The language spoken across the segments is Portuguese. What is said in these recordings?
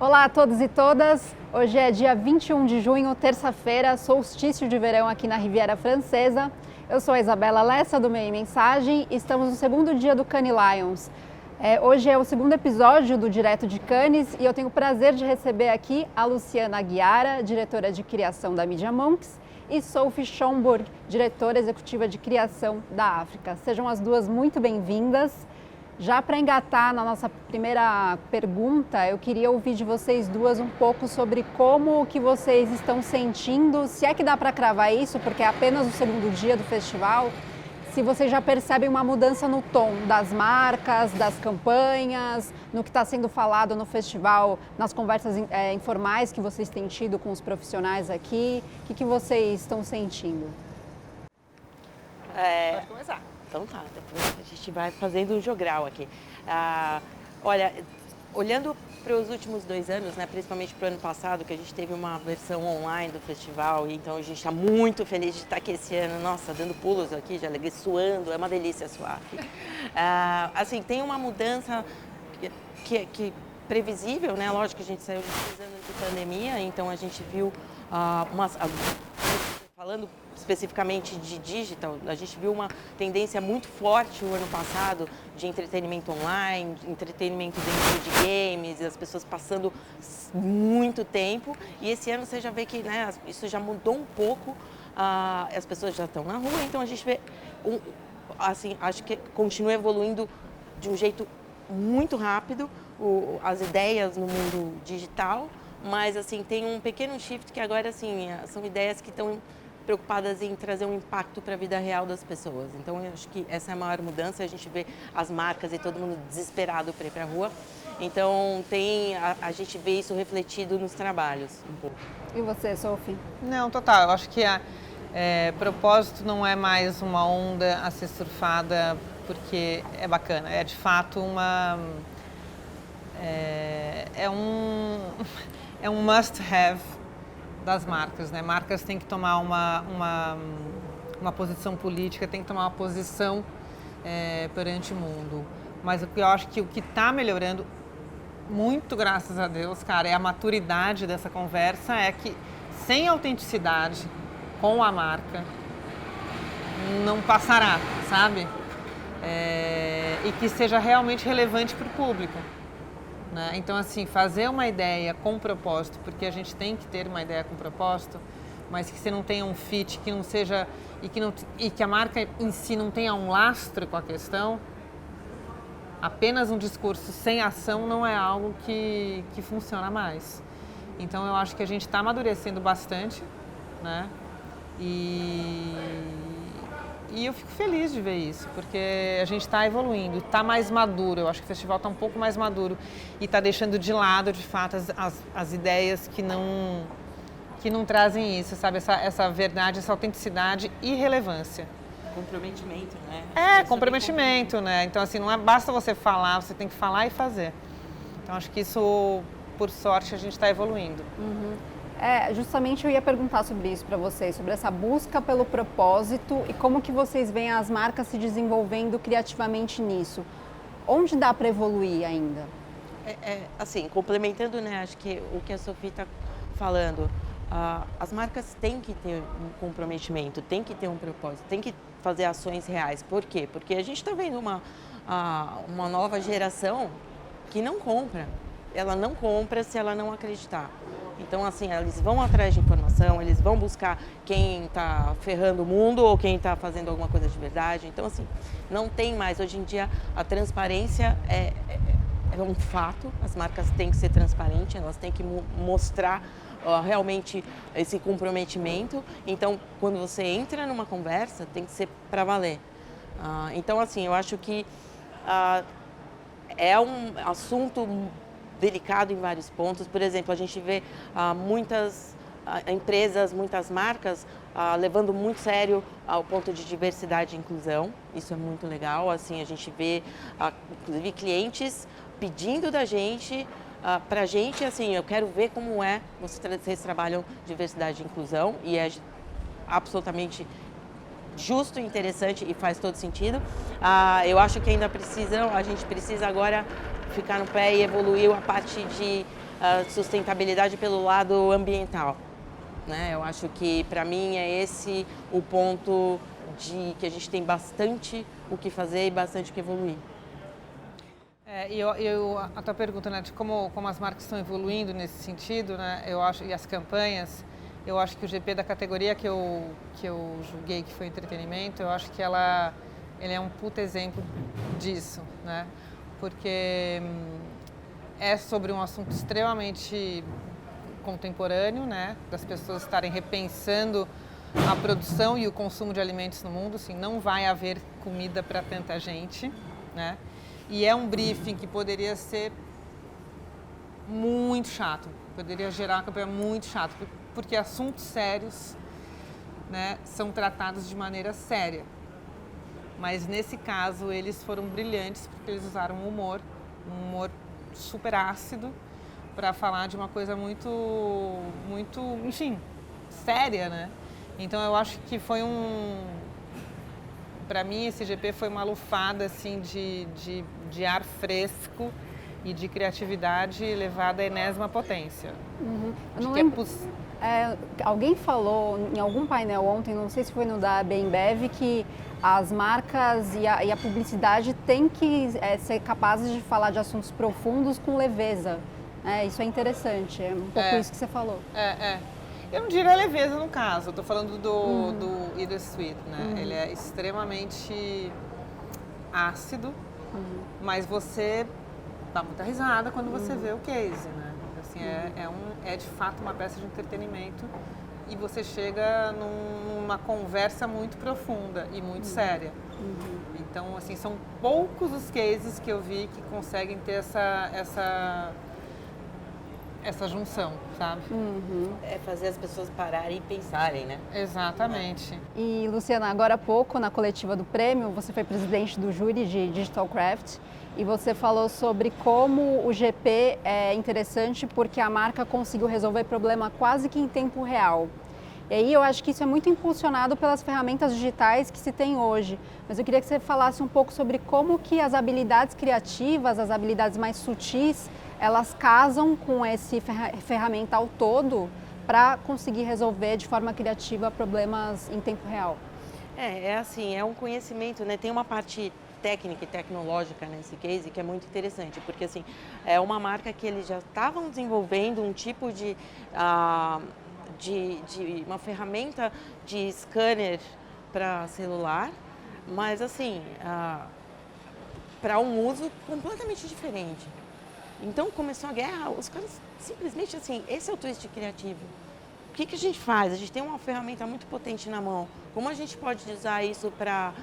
Olá a todos e todas, hoje é dia 21 de junho, terça-feira, solstício de verão aqui na Riviera Francesa. Eu sou a Isabela Lessa do Meio Mensagem e estamos no segundo dia do Cannes Lions. Hoje é o segundo episódio do Direto de Cannes e eu tenho o prazer de receber aqui a Luciana Aguiara, diretora de criação da Media Monks, e Sophie Schomburg, diretora executiva de criação da África. Sejam as duas muito bem-vindas. Já para engatar na nossa primeira pergunta, eu queria ouvir de vocês duas um pouco sobre como que vocês estão sentindo, se é que dá para cravar isso, porque é apenas o segundo dia do festival, se vocês já percebem uma mudança no tom das marcas, das campanhas, no que está sendo falado no festival, nas conversas informais que vocês têm tido com os profissionais aqui, o que vocês estão sentindo? Pode começar. Então tá, depois a gente vai fazendo um jogral aqui. Olha, olhando para os últimos 2 anos, né, principalmente para o ano passado, que a gente teve uma versão online do festival, e então a gente está muito feliz de estar aqui esse ano, nossa, dando pulos aqui de alegria, suando, é uma delícia suar aqui. Assim, tem uma mudança que previsível, né, lógico que a gente saiu de 2 anos de pandemia, então a gente viu falando especificamente de digital, a gente viu uma tendência muito forte o ano passado de entretenimento online, de entretenimento dentro de games, as pessoas passando muito tempo. E esse ano você já vê que, né, isso já mudou um pouco, as pessoas já estão na rua, então a gente vê, assim, acho que continua evoluindo de um jeito muito rápido as ideias no mundo digital, mas assim, tem um pequeno shift que agora assim, são ideias que estão preocupadas em trazer um impacto para a vida real das pessoas. Então, eu acho que essa é a maior mudança. A gente vê as marcas e todo mundo desesperado para ir para a rua. Então, a gente vê isso refletido nos trabalhos um pouco. E você, Sophie? Não, total. Eu acho que propósito não é mais uma onda a ser surfada porque é bacana. É, de fato, é um must-have das marcas, né? Marcas têm que tomar uma posição política, têm que tomar uma posição perante o mundo. Mas o que eu acho que o que está melhorando, muito graças a Deus, cara, é a maturidade dessa conversa, é que sem autenticidade com a marca não passará, sabe? E que seja realmente relevante para o público. Né? Então, assim, fazer uma ideia com propósito, porque a gente tem que ter uma ideia com propósito, mas que você não tenha um fit, que não seja, e que a marca em si não tenha um lastro com a questão, apenas um discurso sem ação não é algo que funciona mais. Então, eu acho que a gente está amadurecendo bastante, né? E eu fico feliz de ver isso, porque a gente está evoluindo, está mais maduro. Eu acho que o festival está um pouco mais maduro e está deixando de lado, de fato, as ideias que não trazem isso, sabe? Essa verdade, essa autenticidade e relevância. Comprometimento, né? Comprometimento, né? Então, assim, não basta você falar, você tem que falar e fazer. Então, acho que isso, por sorte, a gente está evoluindo. Uhum. Justamente eu ia perguntar sobre isso para vocês, sobre essa busca pelo propósito e como que vocês veem as marcas se desenvolvendo criativamente nisso. Onde dá para evoluir ainda? Assim, complementando, né, acho que o que a Sophie está falando, as marcas têm que ter um comprometimento, têm que ter um propósito, têm que fazer ações reais. Por quê? Porque a gente está vendo uma nova geração que não compra. Ela não compra se ela não acreditar. Então, assim, eles vão atrás de informação, eles vão buscar quem está ferrando o mundo ou quem está fazendo alguma coisa de verdade. Então, assim, não tem mais. Hoje em dia, a transparência é um fato. As marcas têm que ser transparentes, elas têm que mostrar realmente esse comprometimento. Então, quando você entra numa conversa, tem que ser para valer. Então, assim, eu acho que é um assunto delicado em vários pontos. Por exemplo, a gente vê muitas empresas, muitas marcas levando muito sério o ponto de diversidade e inclusão. Isso é muito legal. Assim, a gente vê, inclusive, clientes pedindo da gente, para a gente, assim, eu quero ver como vocês trabalham diversidade e inclusão, e é absolutamente justo, interessante e faz todo sentido. Eu acho que ainda a gente precisa agora ficar no pé e evoluir a parte de a sustentabilidade pelo lado ambiental, né? Eu acho que, para mim, é esse o ponto de que a gente tem bastante o que fazer e bastante o que evoluir. A tua pergunta, né, de como as marcas estão evoluindo nesse sentido, né, eu acho, e as campanhas, eu acho que o GP da categoria que eu julguei que foi entretenimento, eu acho que ele é um puta exemplo disso, né, porque é sobre um assunto extremamente contemporâneo, né, das pessoas estarem repensando a produção e o consumo de alimentos no mundo, assim, não vai haver comida para tanta gente, né? E é um briefing que poderia ser muito chato, poderia gerar uma campanha muito chata, porque assuntos sérios, né, são tratados de maneira séria. Mas nesse caso eles foram brilhantes porque eles usaram um humor super ácido para falar de uma coisa muito, enfim, séria, né? Então eu acho que foi para mim esse GP foi uma lufada assim de ar fresco e de criatividade levada à enésima potência. Uhum. Eu não lembro. Alguém falou em algum painel ontem, não sei se foi no da Bembev, que as marcas e a publicidade têm que ser capazes de falar de assuntos profundos com leveza. Isso é interessante, é um pouco isso que você falou. Eu não diria leveza no caso, eu tô falando do Eat the Sweet, né? Ele é extremamente ácido, mas você dá muita risada quando você vê o case, né? Assim, é de fato uma peça de entretenimento e você chega numa conversa muito profunda e muito séria. Então, assim, são poucos os cases que eu vi que conseguem ter essa junção, sabe? É fazer as pessoas pararem e pensarem, né? Exatamente. E, Luciana, agora há pouco, na coletiva do prêmio, você foi presidente do júri de Digital Craft e você falou sobre como o GP é interessante porque a marca conseguiu resolver problema quase que em tempo real. E aí eu acho que isso é muito impulsionado pelas ferramentas digitais que se tem hoje. Mas eu queria que você falasse um pouco sobre como que as habilidades criativas, as habilidades mais sutis, elas casam com esse ferramental todo para conseguir resolver de forma criativa problemas em tempo real. Assim, é um conhecimento, né? Tem uma parte técnica e tecnológica nesse case que é muito interessante, porque assim, é uma marca que eles já estavam desenvolvendo um tipo de uma ferramenta de scanner para celular, mas assim, para um uso completamente diferente. Então começou a guerra, os caras simplesmente assim, esse é o twist criativo. O que a gente faz? A gente tem uma ferramenta muito potente na mão. Como a gente pode usar isso para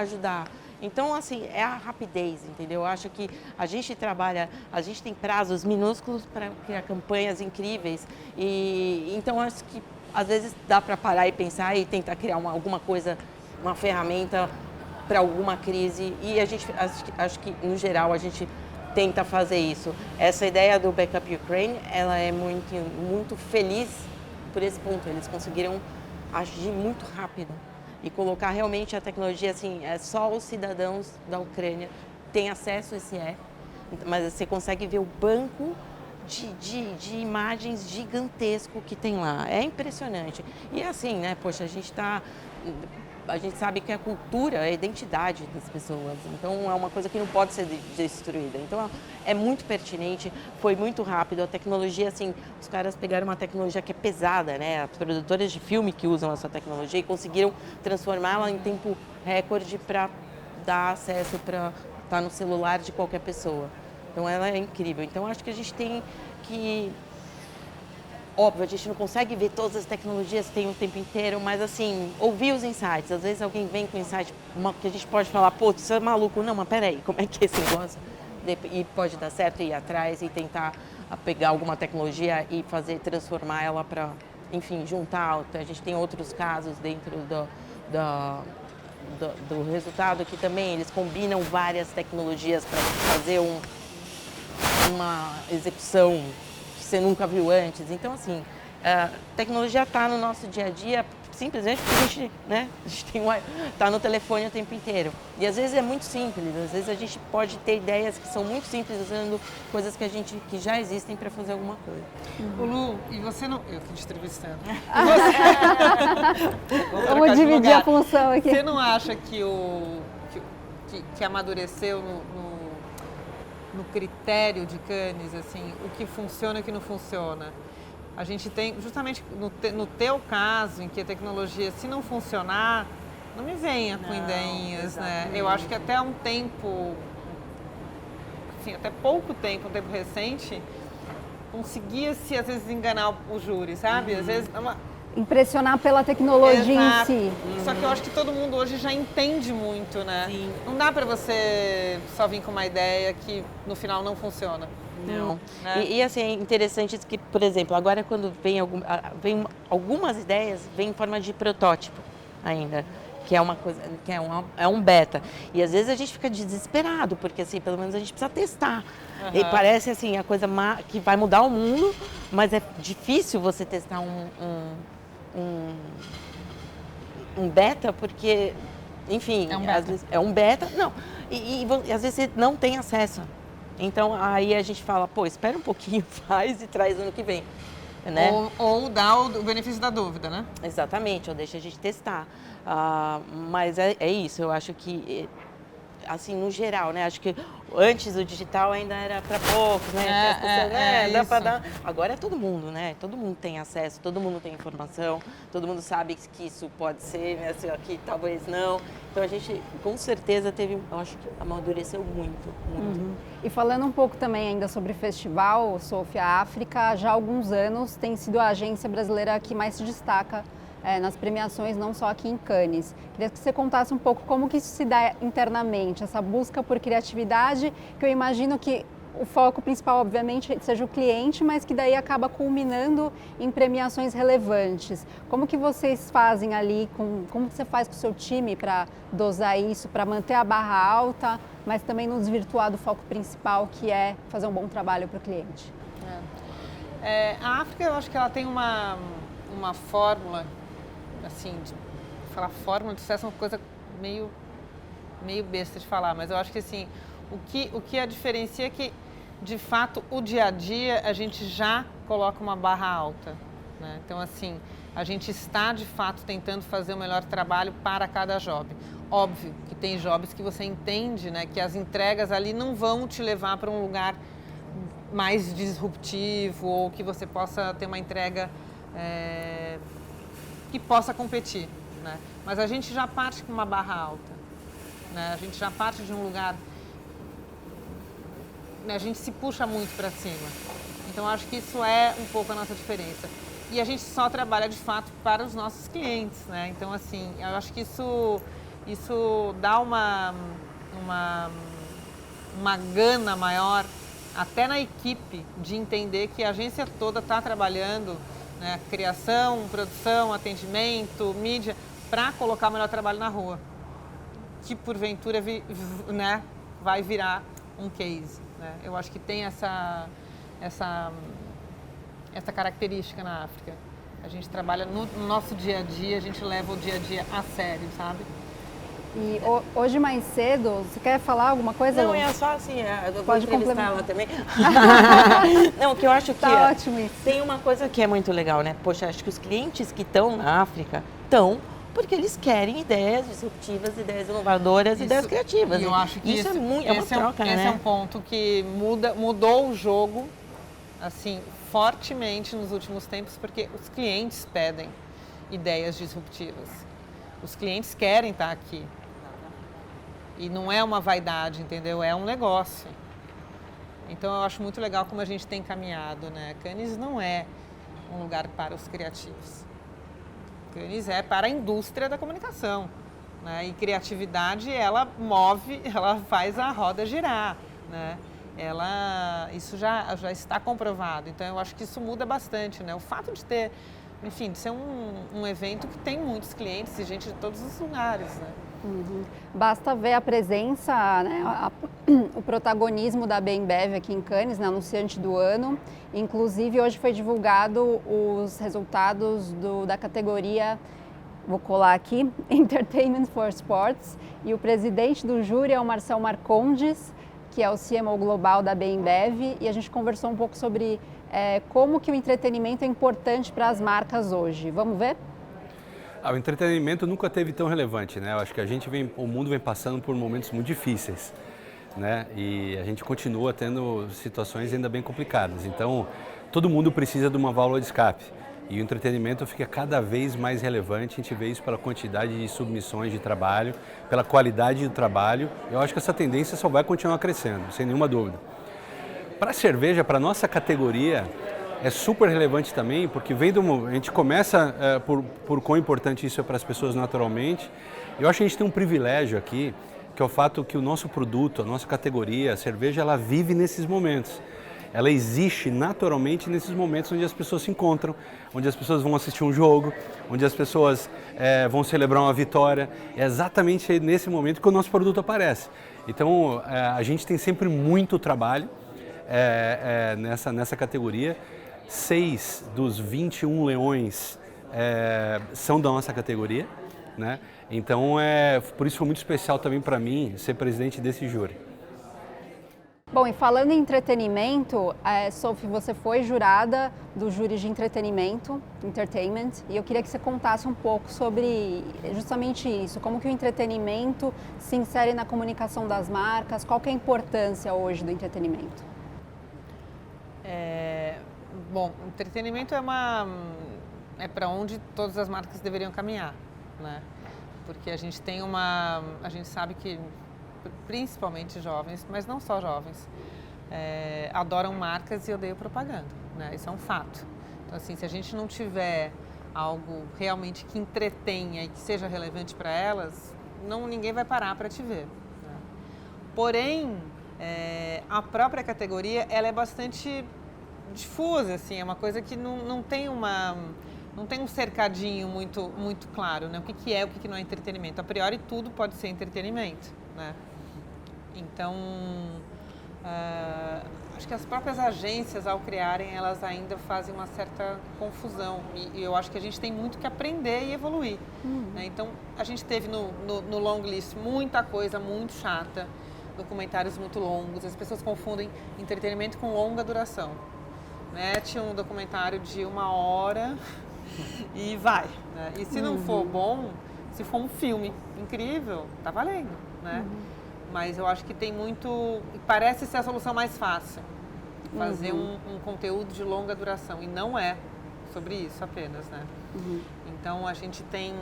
ajudar? Então, assim, é a rapidez, entendeu? Eu acho que a gente tem prazos minúsculos para criar campanhas incríveis. E então, acho que às vezes dá para parar e pensar e tentar criar alguma coisa, uma ferramenta para alguma crise. E acho que, no geral, a gente tenta fazer isso. Essa ideia do Backup Ukraine, ela é muito, muito feliz por esse ponto. Eles conseguiram agir muito rápido e colocar realmente a tecnologia, assim, só os cidadãos da Ucrânia têm acesso a esse app, mas você consegue ver o banco de imagens gigantesco que tem lá. É impressionante. E assim, né, poxa, a gente sabe que a cultura é a identidade das pessoas, então é uma coisa que não pode ser destruída. Então é muito pertinente, foi muito rápido, a tecnologia, assim, os caras pegaram uma tecnologia que é pesada, né? As produtoras de filme que usam essa tecnologia e conseguiram transformá-la em tempo recorde para dar acesso para estar no celular de qualquer pessoa. Então ela é incrível. Então acho que a gente tem que... Óbvio, a gente não consegue ver todas as tecnologias que tem o tempo inteiro, mas assim, ouvir os insights. Às vezes alguém vem com insight que a gente pode falar, pô, isso é maluco. Não, mas peraí, como é que é esse negócio? E pode dar certo, ir atrás e tentar pegar alguma tecnologia e transformar ela para, enfim, juntar. A gente tem outros casos dentro do resultado que também eles combinam várias tecnologias para fazer uma execução que você nunca viu antes. Então, assim, a tecnologia está no nosso dia a dia, simplesmente porque a gente tá no telefone o tempo inteiro. E às vezes é muito simples, às vezes a gente pode ter ideias que são muito simples usando coisas que já existem para fazer alguma coisa. O Lu, e você não... Eu que distribuição. Vamos dividir a função aqui. Você não acha que que amadureceu no critério de Cannes, assim, o que funciona e o que não funciona? A gente tem, justamente no teu caso, em que a tecnologia, se não funcionar, não me venha com ideinhas, né? Eu acho que até um tempo, assim, até pouco tempo, um tempo recente, conseguia-se, às vezes, enganar o júri, sabe? Às vezes... Impressionar pela tecnologia em si. Só que eu acho que todo mundo hoje já entende muito, né? Sim. Não dá pra você só vir com uma ideia que no final não funciona. Não. Né? E assim, é interessante que, por exemplo, agora quando vem algumas ideias, vem em forma de protótipo ainda, que é uma coisa, que é um beta. E às vezes a gente fica desesperado, porque assim, pelo menos a gente precisa testar. E parece assim, a coisa que vai mudar o mundo, mas é difícil você testar um beta, porque, enfim, às vezes é um beta, não, e às vezes você não tem acesso. Então aí a gente fala, pô, espera um pouquinho, faz e traz ano que vem. Né? Ou dá o benefício da dúvida, né? Exatamente, ou deixa a gente testar. Mas é isso, eu acho que, assim, no geral, né? Acho que antes o digital ainda era para poucos, né? As pessoas, dá para dar. Agora é todo mundo, né? Todo mundo tem acesso, todo mundo tem informação, todo mundo sabe que isso pode ser, né? Assim, aqui talvez não. Então a gente, com certeza, eu acho que amadureceu muito, muito. Uhum. E falando um pouco também ainda sobre o festival, Sofia, África, já há alguns anos tem sido a agência brasileira que mais se destaca nas premiações, não só aqui em Cannes. Queria que você contasse um pouco como que isso se dá internamente, essa busca por criatividade, que eu imagino que o foco principal, obviamente, seja o cliente, mas que daí acaba culminando em premiações relevantes. Como que vocês fazem ali, como que você faz com o seu time para dosar isso, para manter a barra alta, mas também não desvirtuar do foco principal, que é fazer um bom trabalho para o cliente? A África, eu acho que ela tem uma fórmula, assim, falar fórmula de sucesso é uma coisa meio besta de falar, mas eu acho que assim, o que a diferencia é que, de fato, o dia a dia a gente já coloca uma barra alta, né? Então, assim, a gente está, de fato, tentando fazer o melhor trabalho para cada job. Óbvio que tem jobs que você entende, né, que as entregas ali não vão te levar para um lugar mais disruptivo ou que você possa ter uma entrega que possa competir, né? Mas a gente já parte com uma barra alta, né? A gente já parte de um lugar, né? A gente se puxa muito para cima. Então acho que isso é um pouco a nossa diferença. E a gente só trabalha de fato para os nossos clientes, né? Então assim, eu acho que isso dá uma gana maior até na equipe de entender que a agência toda está trabalhando, né, criação, produção, atendimento, mídia, para colocar o melhor trabalho na rua, que porventura né, vai virar um case. Né? Eu acho que tem essa característica na África. A gente trabalha no nosso dia a dia, a gente leva o dia a dia a sério, sabe? E hoje mais cedo, você quer falar alguma coisa? Não, é só assim, eu vou Pode entrevistar ela também. Não, que eu acho que tá ótimo isso. Tem uma coisa que é muito legal, né? Poxa, acho que os clientes que estão na África estão porque eles querem ideias disruptivas, ideias inovadoras, ideias criativas. E eu acho que isso é uma troca, né? Esse é um ponto que mudou o jogo, assim, fortemente nos últimos tempos, porque os clientes pedem ideias disruptivas. Os clientes querem estar aqui. E não é uma vaidade, entendeu? É um negócio. Então eu acho muito legal como a gente tem caminhado, né? Cannes não é um lugar para os criativos. Cannes é para a indústria da comunicação, né? E criatividade, ela move, ela faz a roda girar, né? Isso já está comprovado. Então eu acho que isso muda bastante, né? O fato de ter, enfim, de ser um evento que tem muitos clientes e gente de todos os lugares, né? Uhum. Basta ver a presença, né, o protagonismo da Bembev aqui em Cannes, né, anunciante do ano. Inclusive, hoje foi divulgado os resultados da categoria Vou colar aqui, Entertainment for Sports, e o presidente do júri é o Marcel Marcondes, que é o CMO global da Bembev, e a gente conversou um pouco sobre como que o entretenimento é importante para as marcas hoje. Vamos ver? O entretenimento nunca teve tão relevante, né? Eu acho que o mundo vem passando por momentos muito difíceis, né? E a gente continua tendo situações ainda bem complicadas. Então, todo mundo precisa de uma válvula de escape. E o entretenimento fica cada vez mais relevante, a gente vê isso pela quantidade de submissões de trabalho, pela qualidade do trabalho. Eu acho que essa tendência só vai continuar crescendo, sem nenhuma dúvida. Para a cerveja, para a nossa categoria, é super relevante também, porque a gente começa por quão importante isso é para as pessoas naturalmente. Eu acho que a gente tem um privilégio aqui, que é o fato que o nosso produto, a nossa categoria, a cerveja, ela vive nesses momentos. Ela existe naturalmente nesses momentos onde as pessoas se encontram, onde as pessoas vão assistir um jogo, onde as pessoas vão celebrar uma vitória. É exatamente nesse momento que o nosso produto aparece. Então, a gente tem sempre muito trabalho nessa categoria. 6 dos 21 leões são da nossa categoria, né? Então, por isso foi muito especial também para mim ser presidente desse júri. Bom, e falando em entretenimento, Sophie, você foi jurada do júri de entretenimento, Entertainment, e eu queria que você contasse um pouco sobre justamente isso, como que o entretenimento se insere na comunicação das marcas, qual que é a importância hoje do entretenimento? Bom, entretenimento é para onde todas as marcas deveriam caminhar, né? Porque a gente sabe que principalmente jovens, mas não só jovens, adoram marcas e odeiam propaganda, né? Isso é um fato. Então, assim, se a gente não tiver algo realmente que entretenha e que seja relevante para elas, ninguém vai parar para te ver, né? Porém, a própria categoria, ela é bastante difusa, assim, é uma coisa que não tem um cercadinho muito claro, né? O que é, o que não é entretenimento. A priori, tudo pode ser entretenimento, né? Então, acho que as próprias agências, ao criarem, elas ainda fazem uma certa confusão. E eu acho que a gente tem muito que aprender e evoluir, né? Então, a gente teve no long list muita coisa muito chata, documentários muito longos. As pessoas confundem entretenimento com longa duração. Mete um documentário de 1 hora e vai, né? E se não for bom, se for um filme incrível, tá valendo, né? Mas eu acho que tem muito... Parece ser a solução mais fácil, fazer um conteúdo de longa duração. E não é sobre isso apenas, né? Então, a gente tem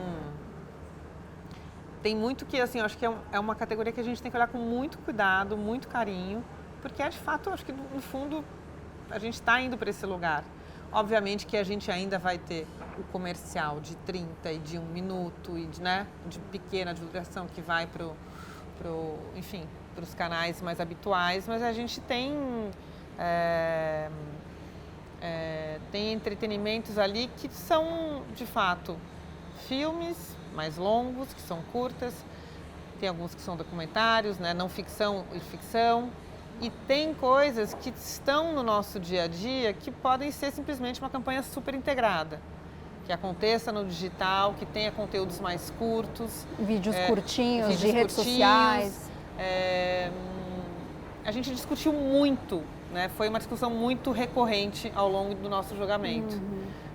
muito que, assim, eu acho que é uma categoria que a gente tem que olhar com muito cuidado, muito carinho, porque de fato, eu acho que no fundo, a gente está indo para esse lugar. Obviamente que a gente ainda vai ter o comercial de 30 e de 1 minuto e de pequena duração que vai para os canais mais habituais, mas a gente tem entretenimentos ali que são, de fato, filmes mais longos, que são curtas, tem alguns que são documentários, né, não ficção e ficção, e tem coisas que estão no nosso dia a dia que podem ser simplesmente uma campanha super integrada, que aconteça no digital, que tenha conteúdos mais curtos. Vídeos curtinhos, de redes sociais. A gente discutiu muito, né? Foi uma discussão muito recorrente ao longo do nosso julgamento.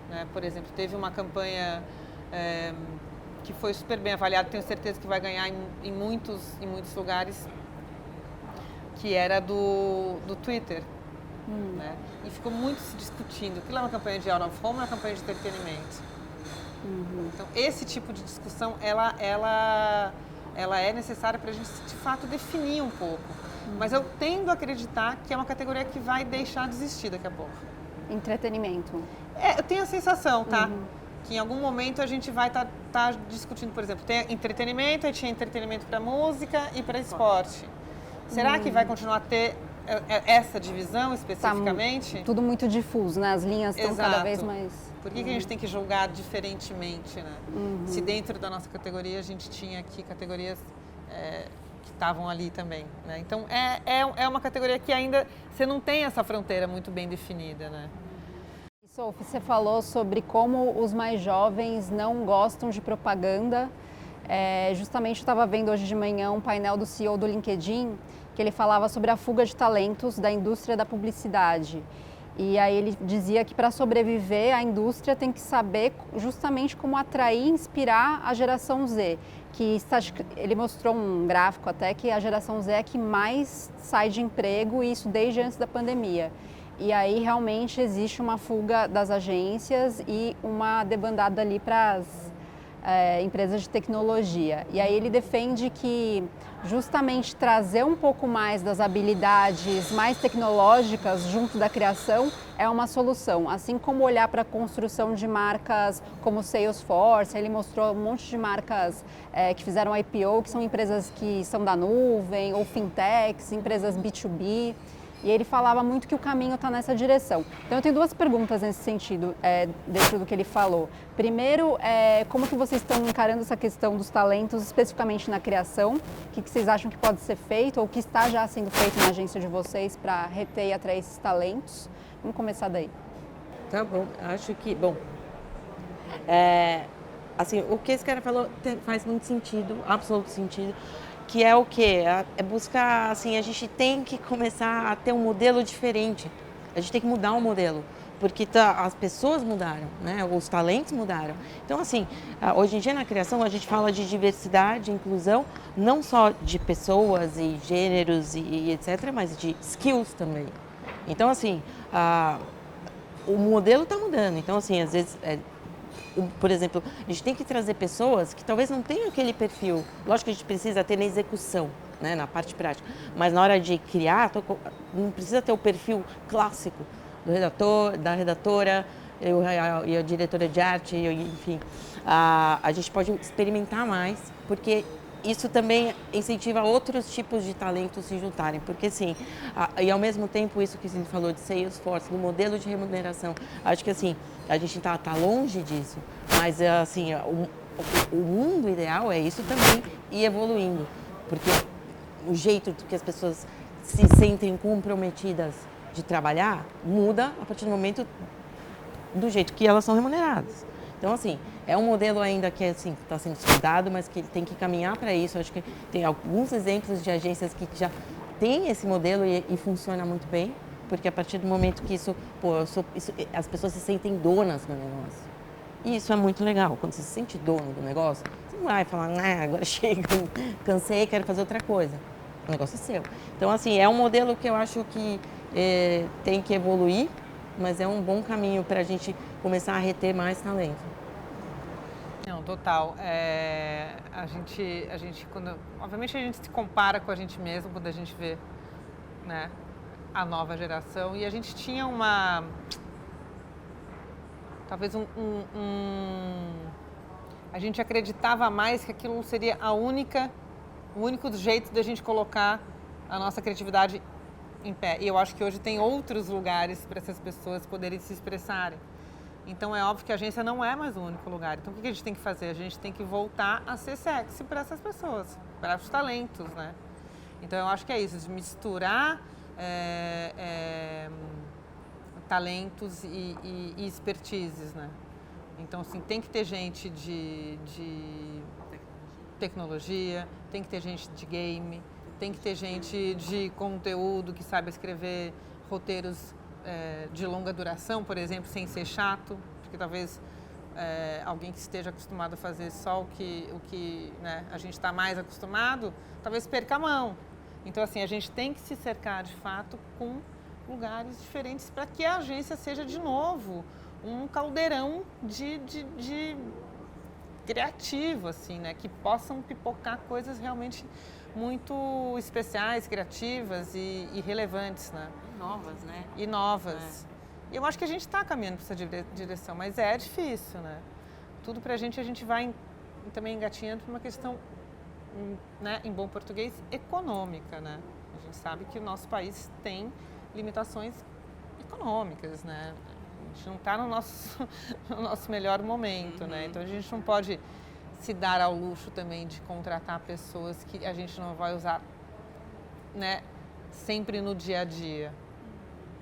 Né? Por exemplo, teve uma campanha que foi super bem avaliada, tenho certeza que vai ganhar em muitos lugares, que era do Twitter. Né? E ficou muito se discutindo, aquilo é uma campanha de out of home ou é uma campanha de entretenimento? Então, esse tipo de discussão, ela é necessária para a gente, de fato, definir um pouco. Mas eu tendo a acreditar que é uma categoria que vai deixar de existir daqui a pouco. Entretenimento. Eu tenho a sensação, tá? Que em algum momento a gente vai estar discutindo, por exemplo, tem entretenimento, aí tinha entretenimento para música e para esporte. Será que vai continuar a ter essa divisão especificamente? Tá tudo muito difuso, né? As linhas estão cada vez mais... Por que a gente tem que julgar diferentemente, né? Se dentro da nossa categoria a gente tinha aqui categorias que estavam ali também, né? Então, é uma categoria que ainda você não tem essa fronteira muito bem definida, né? Sophie, você falou sobre como os mais jovens não gostam de propaganda. Justamente eu estava vendo hoje de manhã um painel do CEO do LinkedIn, que ele falava sobre a fuga de talentos da indústria da publicidade. E aí ele dizia que para sobreviver a indústria tem que saber justamente como atrair e inspirar a geração Z. Ele mostrou um gráfico até que a geração Z é a que mais sai de emprego, e isso desde antes da pandemia. E aí realmente existe uma fuga das agências e uma debandada ali para as empresas de tecnologia. E aí ele defende que justamente trazer um pouco mais das habilidades mais tecnológicas junto da criação é uma solução. Assim como olhar para a construção de marcas como Salesforce, ele mostrou um monte de marcas que fizeram IPO, que são empresas que são da nuvem, ou fintechs, empresas B2B. E ele falava muito que o caminho está nessa direção. Então eu tenho duas perguntas nesse sentido, dentro do que ele falou. Primeiro, como que vocês estão encarando essa questão dos talentos, especificamente na criação? O que vocês acham que pode ser feito, ou o que está já sendo feito na agência de vocês para reter e atrair esses talentos? Vamos começar daí. Tá bom, acho que, assim, o que esse cara falou faz muito sentido, absoluto sentido. Que é o quê? É buscar, assim, a gente tem que começar a ter um modelo diferente. A gente tem que mudar o modelo, porque as pessoas mudaram, né? Os talentos mudaram. Então, assim, hoje em dia na criação a gente fala de diversidade, inclusão, não só de pessoas e gêneros e etc., mas de skills também. Então, assim, o modelo está mudando. Então, assim, às vezes... por exemplo, a gente tem que trazer pessoas que talvez não tenham aquele perfil. Lógico que a gente precisa ter na execução, né, na parte prática. Mas na hora de criar, não precisa ter o perfil clássico do redator, da redatora e a diretora de arte, enfim. A gente pode experimentar mais, porque isso também incentiva outros tipos de talentos se juntarem, porque assim, e ao mesmo tempo isso que a gente falou de Salesforce, do modelo de remuneração, acho que assim, a gente está longe disso, mas assim, o mundo ideal é isso também ir evoluindo, porque o jeito que as pessoas se sentem comprometidas de trabalhar muda a partir do momento do jeito que elas são remuneradas. Então, assim, é um modelo ainda que assim, está sendo estudado, mas que ele tem que caminhar para isso. Acho que tem alguns exemplos de agências que já têm esse modelo e funciona muito bem, porque a partir do momento que as pessoas se sentem donas do negócio. E isso é muito legal. Quando você se sente dono do negócio, você não vai falar, agora chega, cansei, quero fazer outra coisa. O negócio é seu. Então, assim, é um modelo que eu acho que tem que evoluir, mas é um bom caminho para a gente começar a reter mais talento. Não, total. Obviamente a gente se compara com a gente mesmo quando a gente vê, né, a nova geração, e a gente tinha talvez a gente acreditava mais que aquilo seria o único jeito de a gente colocar a nossa criatividade em pé. E eu acho que hoje tem outros lugares para essas pessoas poderem se expressarem. Então é óbvio que a agência não é mais o único lugar. Então o que a gente tem que fazer? A gente tem que voltar a ser sexy para essas pessoas, para os talentos, né? Então eu acho que é isso, de misturar talentos e expertises, né? Então assim, tem que ter gente de tecnologia, tem que ter gente de game, tem que ter gente de conteúdo que saiba escrever roteiros de longa duração, por exemplo, sem ser chato, porque talvez alguém que esteja acostumado a fazer só o que né, a gente está mais acostumado, talvez perca a mão. Então, assim, a gente tem que se cercar, de fato, com lugares diferentes para que a agência seja, de novo, um caldeirão de criativo, assim, né, que possam pipocar coisas realmente muito especiais, criativas e relevantes, né? Novas, né? E novas. E eu acho que a gente está caminhando para essa direção, mas é difícil, né? Tudo para a gente vai também engatinhando para uma questão, né, em bom português, econômica, né? A gente sabe que o nosso país tem limitações econômicas, né? A gente não está no nosso melhor momento, né? Então a gente não pode se dar ao luxo também de contratar pessoas que a gente não vai usar, né, sempre no dia a dia.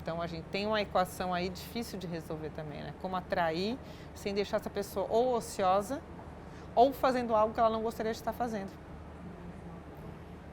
Então a gente tem uma equação aí difícil de resolver também, né? Como atrair sem deixar essa pessoa ou ociosa ou fazendo algo que ela não gostaria de estar fazendo.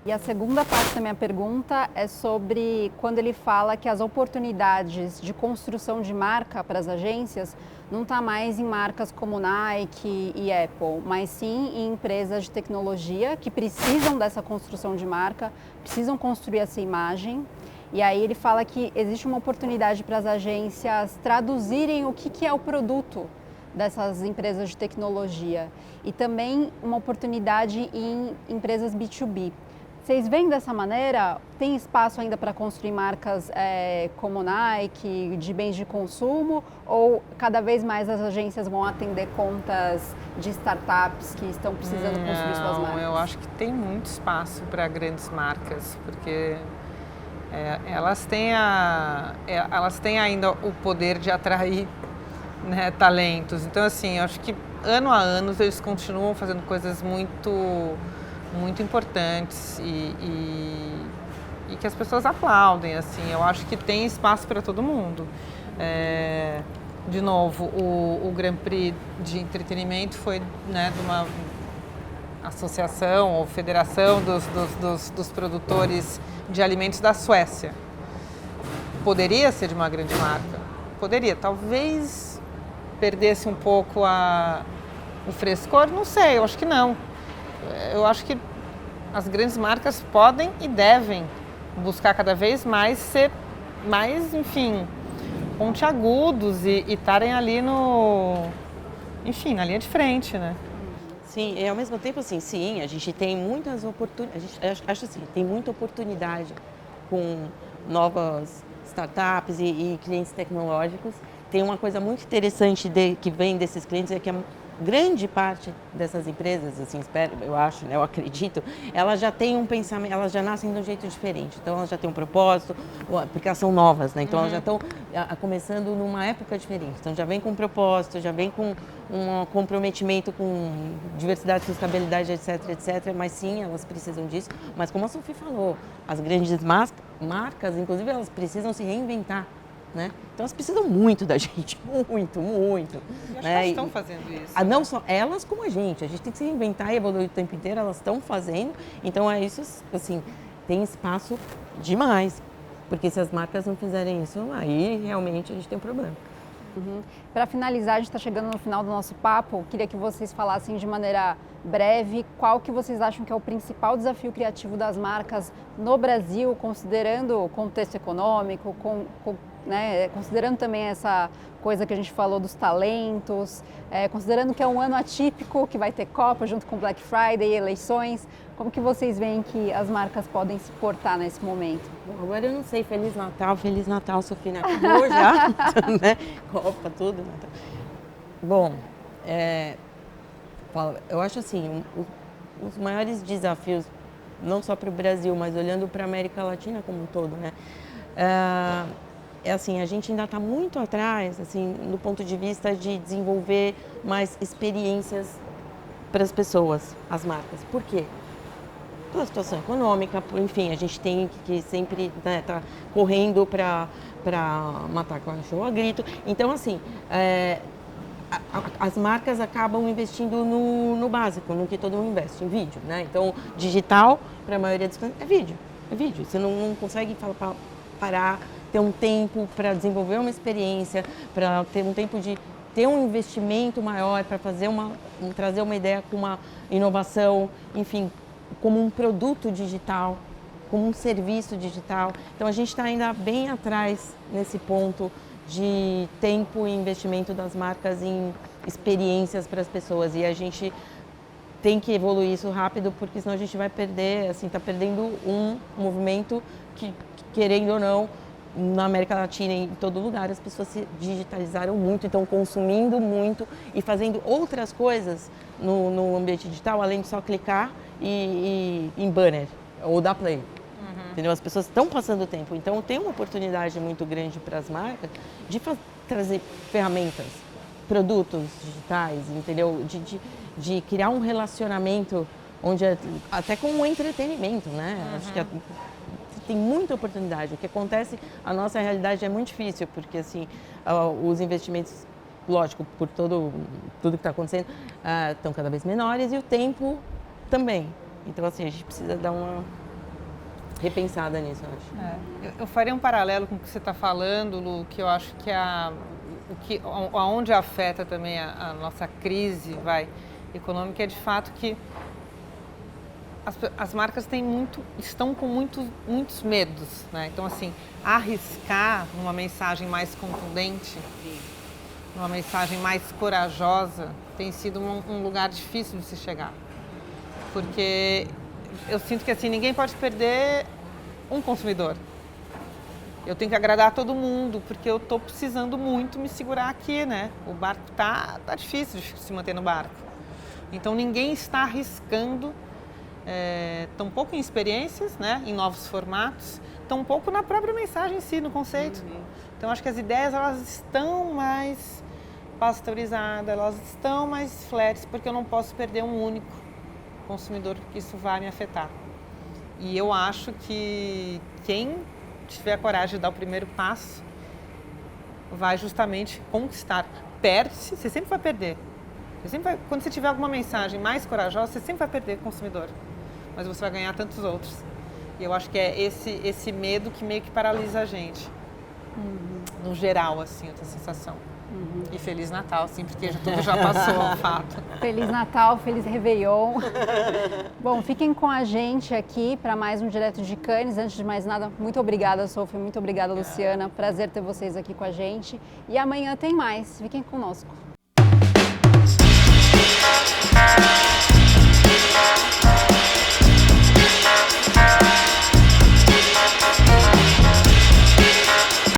E a segunda parte da minha pergunta é sobre quando ele fala que as oportunidades de construção de marca para as agências não está mais em marcas como Nike e Apple, mas sim em empresas de tecnologia que precisam dessa construção de marca, precisam construir essa imagem. E aí ele fala que existe uma oportunidade para as agências traduzirem o que é o produto dessas empresas de tecnologia e também uma oportunidade em empresas B2B. Vocês veem dessa maneira? Tem espaço ainda para construir marcas como Nike, de bens de consumo, ou cada vez mais as agências vão atender contas de startups que estão precisando construir suas marcas? Eu acho que tem muito espaço para grandes marcas, porque elas têm ainda o poder de atrair, né, talentos. Então, assim, eu acho que ano a ano eles continuam fazendo coisas muito importantes e que as pessoas aplaudem, assim. Eu acho que tem espaço para todo mundo. De novo, o Grand Prix de entretenimento foi, né, de uma associação ou federação dos produtores de alimentos da Suécia. Poderia ser de uma grande marca? Poderia. Talvez perdesse um pouco o frescor? Não sei, eu acho que não. Eu acho que as grandes marcas podem e devem buscar cada vez mais ser mais, enfim, pontiagudos e estarem ali na linha de frente, né? Sim, e ao mesmo tempo, assim, sim, a gente tem muitas oportunidades, acho assim, tem muita oportunidade com novas startups e clientes tecnológicos. Tem uma coisa muito interessante que vem desses clientes, é que grande parte dessas empresas, assim, eu acho, né, eu acredito, elas já têm um pensamento, elas já nascem de um jeito diferente. Então, elas já têm um propósito, porque elas são novas, né? Então, elas já estão começando numa época diferente. Então, já vem com um propósito, já vem com um comprometimento com diversidade, sustentabilidade, etc, etc. Mas sim, elas precisam disso. Mas como a Sophie falou, as grandes marcas, inclusive, elas precisam se reinventar. Né? Então elas precisam muito da gente, muito. E acho que elas estão fazendo isso. Não só elas como a gente tem que se reinventar e evoluir o tempo inteiro, elas estão fazendo. Então é isso, assim, tem espaço demais, porque se as marcas não fizerem isso, aí realmente a gente tem um problema. Para finalizar, a gente está chegando no final do nosso papo, queria que vocês falassem de maneira breve qual que vocês acham que é o principal desafio criativo das marcas no Brasil, considerando o contexto econômico, né, considerando também essa coisa que a gente falou dos talentos, considerando que é um ano atípico, que vai ter Copa junto com Black Friday, eleições, como que vocês veem que as marcas podem se portar nesse momento? Bom, agora eu não sei, Feliz Natal, Sofia, acabou já, né? Copa, tudo. Natal. Bom, eu acho assim, os maiores desafios, não só para o Brasil, mas olhando para a América Latina como um todo, né? Assim, a gente ainda está muito atrás, assim, do ponto de vista de desenvolver mais experiências para as pessoas, as marcas. Por quê? Pela situação econômica, enfim, a gente tem que sempre tá correndo para matar cachorro a grito. Então, assim, as marcas acabam investindo no básico, no que todo mundo investe, em vídeo, né? Então, digital, para a maioria dos clientes, é vídeo. Você não consegue parar, ter um tempo para desenvolver uma experiência, para ter um tempo de ter um investimento maior, para trazer uma ideia com uma inovação, enfim, como um produto digital, como um serviço digital. Então a gente está ainda bem atrás nesse ponto de tempo e investimento das marcas em experiências para as pessoas, e a gente tem que evoluir isso rápido, porque senão a gente vai perder, assim, está perdendo um movimento que, querendo ou não, na América Latina e em todo lugar, as pessoas se digitalizaram muito, estão consumindo muito e fazendo outras coisas no ambiente digital, além de só clicar e em banner ou dar play. Entendeu? As pessoas estão passando tempo, então tem uma oportunidade muito grande para as marcas de trazer ferramentas, produtos digitais, entendeu? De criar um relacionamento onde até com o entretenimento, né? Acho que tem muita oportunidade. O que acontece, a nossa realidade é muito difícil, porque assim, os investimentos, lógico, por tudo que está acontecendo, estão cada vez menores e o tempo também. Então, assim, a gente precisa dar uma repensada nisso, eu acho. Eu faria um paralelo com o que você está falando, Lu, que eu acho que aonde afeta também a nossa crise econômica é de fato que as marcas estão com muitos medos, né? Então, assim, arriscar numa mensagem mais contundente, uma mensagem mais corajosa, tem sido um lugar difícil de se chegar. Porque eu sinto que assim, ninguém pode perder um consumidor. Eu tenho que agradar a todo mundo, porque eu estou precisando muito me segurar aqui, né? O barco tá difícil de se manter no barco. Então ninguém está arriscando, tão pouco em experiências, né? Em novos formatos, tão pouco na própria mensagem em si, no conceito. Então acho que as ideias elas estão mais pasteurizadas, elas estão mais flat, porque eu não posso perder um único consumidor, porque isso vai me afetar. E eu acho que quem tiver a coragem de dar o primeiro passo vai justamente conquistar. Perde-se, você sempre vai perder. Quando você tiver alguma mensagem mais corajosa, você sempre vai perder consumidor. Mas você vai ganhar tantos outros. E eu acho que é esse medo que meio que paralisa a gente. No geral, assim, essa sensação. E Feliz Natal, sim, porque tudo já passou, ao fato. Feliz Natal, feliz Réveillon. Bom, fiquem com a gente aqui para mais um Direto de Cannes. Antes de mais nada, muito obrigada, Sofia, muito obrigada, Luciana. Prazer ter vocês aqui com a gente. E amanhã tem mais. Fiquem conosco.